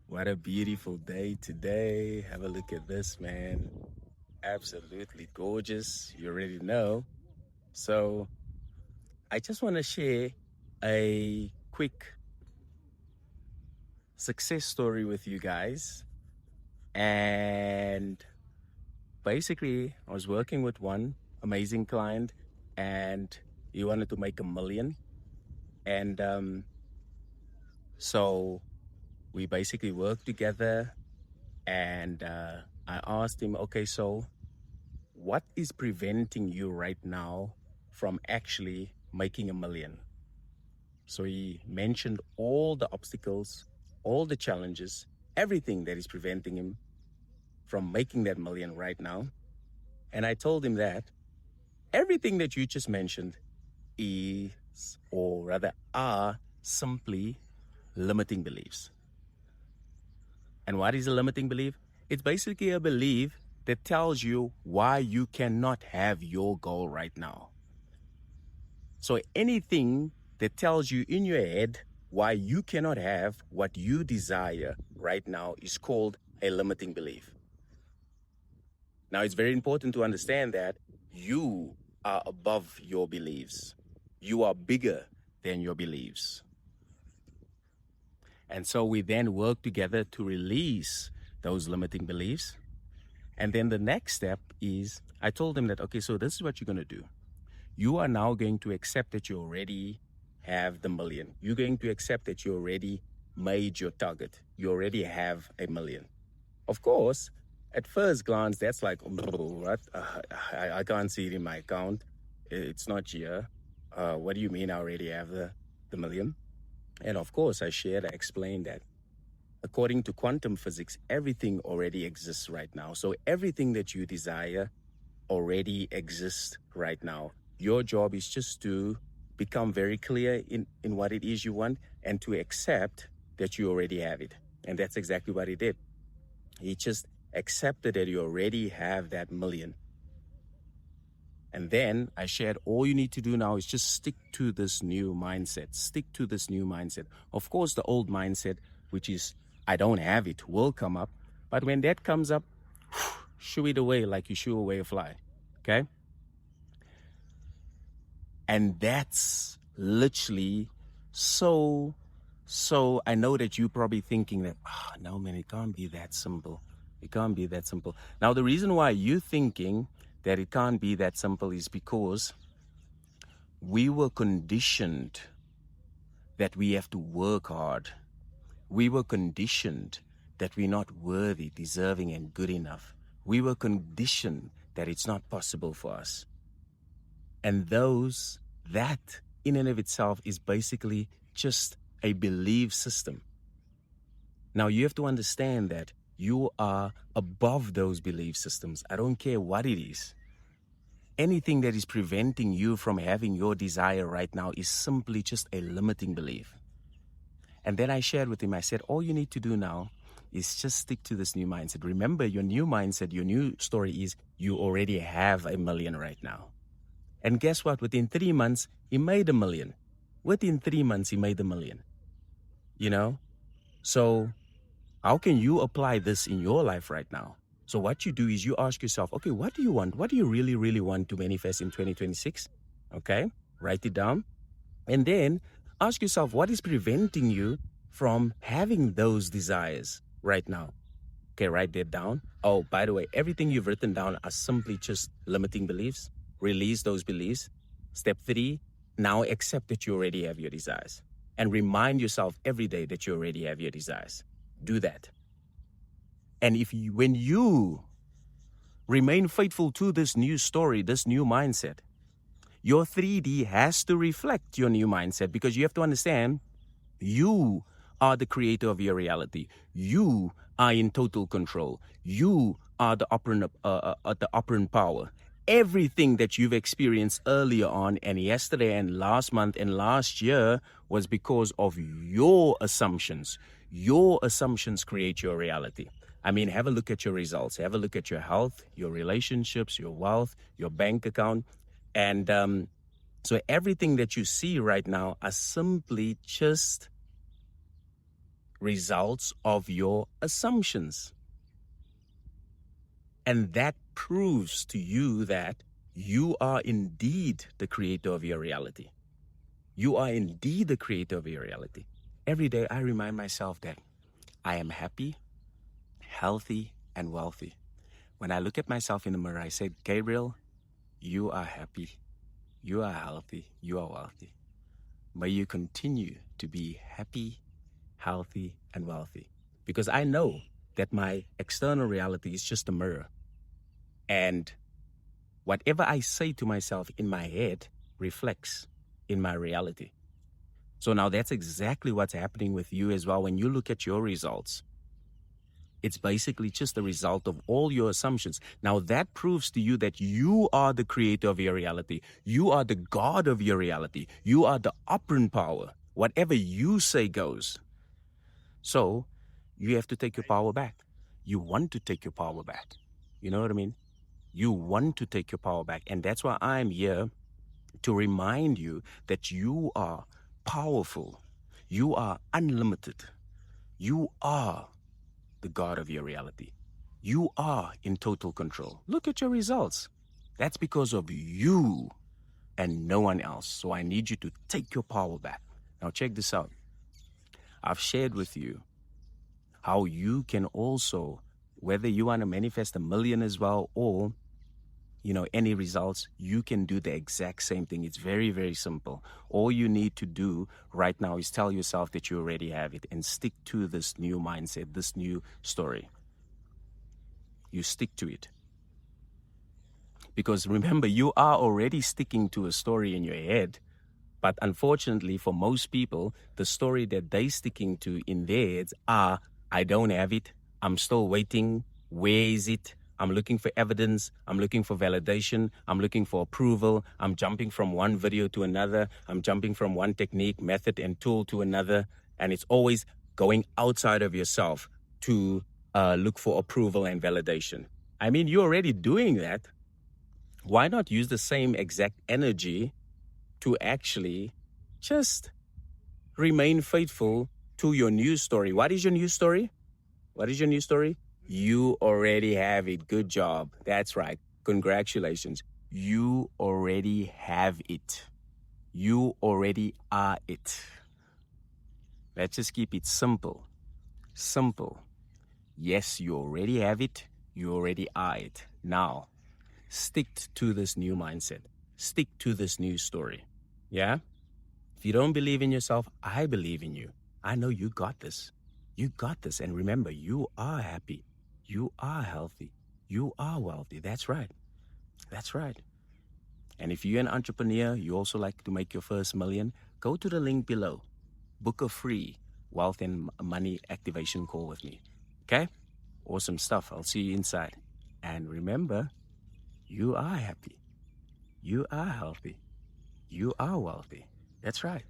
What a beautiful day today. Have a look at this, man. Absolutely gorgeous. You already know. So, I just want to share a quick success story with you guys. And basically, I was working with one amazing client and he wanted to make 1 million. And so we basically worked together and I asked him, okay, so what is preventing you right now from actually making 1 million? So he mentioned all the obstacles, all the challenges, everything that is preventing him from making that million right now. And I told him that everything that you just mentioned is, or rather are, simply limiting beliefs. And what is a limiting belief? It's basically a belief that tells you why you cannot have your goal right now. So anything that tells you in your head why you cannot have what you desire right now is called a limiting belief. Now, it's very important to understand that you are above your beliefs. You are bigger than your beliefs. And so we then work together to release those limiting beliefs. And then the next step is I told him that, okay, so this is what you're going to do. You are now going to accept that you already have the million. You're going to accept that you already made your target. You already have 1 million. Of course, at first glance, that's like, what? I can't see it in my account. It's not here. What do you mean I already have the million? And of course, I explained that according to quantum physics, everything already exists right now. So everything that you desire already exists right now. Your job is just to become very clear in what it is you want and to accept that you already have it. And that's exactly what he did. He just accepted that you already have that million. And then I shared all you need to do now is just stick to this new mindset. Stick to this new mindset. Of course, the old mindset, which is I don't have it, will come up. But when that comes up, shoo it away like you shoo away a fly. Okay? And that's literally so I know that you're probably thinking that, no, man, it can't be that simple. It can't be that simple. Now, the reason why you're thinking that it can't be that simple is because we were conditioned that we have to work hard. We were conditioned that we're not worthy, deserving, and good enough. We were conditioned that it's not possible for us. And that in and of itself is basically just a belief system. Now you have to understand that you are above those belief systems. I don't care what it is. Anything that is preventing you from having your desire right now is simply just a limiting belief. And then I shared with him, I said, all you need to do now is just stick to this new mindset. Remember, your new mindset, your new story is you already have 1 million right now. And guess what? Within 3 months, he made 1 million. Within 3 months, he made 1 million. You know? So how can you apply this in your life right now? So what you do is you ask yourself, okay, what do you want? What do you really, really want to manifest in 2026? Okay, write it down. And then ask yourself, what is preventing you from having those desires right now? Okay, write that down. Oh, by the way, everything you've written down are simply just limiting beliefs. Release those beliefs. Step 3, now accept that you already have your desires. And remind yourself every day that you already have your desires. Do that. And when you remain faithful to this new story, this new mindset, your 3D has to reflect your new mindset, because you have to understand you are the creator of your reality. You are in total control. You are the operant power. Everything that you've experienced earlier on and yesterday and last month and last year was because of your assumptions. Your assumptions create your reality. I mean, have a look at your results. Have a look at your health, your relationships, your wealth, your bank account. And so everything that you see right now are simply just results of your assumptions. And that proves to you that you are indeed the creator of your reality. You are indeed the creator of your reality. Every day I remind myself that I am happy, healthy, and wealthy. When I look at myself in the mirror, I say, Gabriel, you are happy, you are healthy, you are wealthy. May you continue to be happy, healthy, and wealthy. Because I know that my external reality is just a mirror. And whatever I say to myself in my head reflects in my reality. So now that's exactly what's happening with you as well. When you look at your results, it's basically just the result of all your assumptions. Now that proves to you that you are the creator of your reality. You are the God of your reality. You are the operant power. Whatever you say goes. So you have to take your power back. You want to take your power back. You know what I mean? You want to take your power back. And that's why I'm here to remind you that you are powerful. You are unlimited. You are the God of your reality. You are in total control. Look at your results. That's because of you and no one else. So I need you to take your power back. Now check this out. I've shared with you how you can also, whether you want to manifest 1 million as well, or any results, you can do the exact same thing. It's very, very simple. All you need to do right now is tell yourself that you already have it and stick to this new mindset, this new story. You stick to it. Because remember, you are already sticking to a story in your head. But unfortunately, for most people, the story that they're sticking to in their heads are, I don't have it. I'm still waiting. Where is it? I'm looking for evidence. I'm looking for validation. I'm looking for approval. I'm jumping from one video to another. I'm jumping from one technique, method, and tool to another. And it's always going outside of yourself to look for approval and validation. I mean, you're already doing that. Why not use the same exact energy to actually just remain faithful to your news story? What is your news story? What is your news story? You already have it. Good job. That's right. Congratulations. You already have it. You already are it. Let's just keep it simple. Simple. Yes, you already have it. You already are it. Now, stick to this new mindset. Stick to this new story. Yeah? If you don't believe in yourself, I believe in you. I know you got this. You got this. And remember, you are happy. You are healthy. You are wealthy. That's right. That's right. And if you're an entrepreneur, you also like to make your first million, go to the link below. Book a free wealth and money activation call with me. Okay? Awesome stuff. I'll see you inside. And remember, you are happy. You are healthy. You are wealthy. That's right.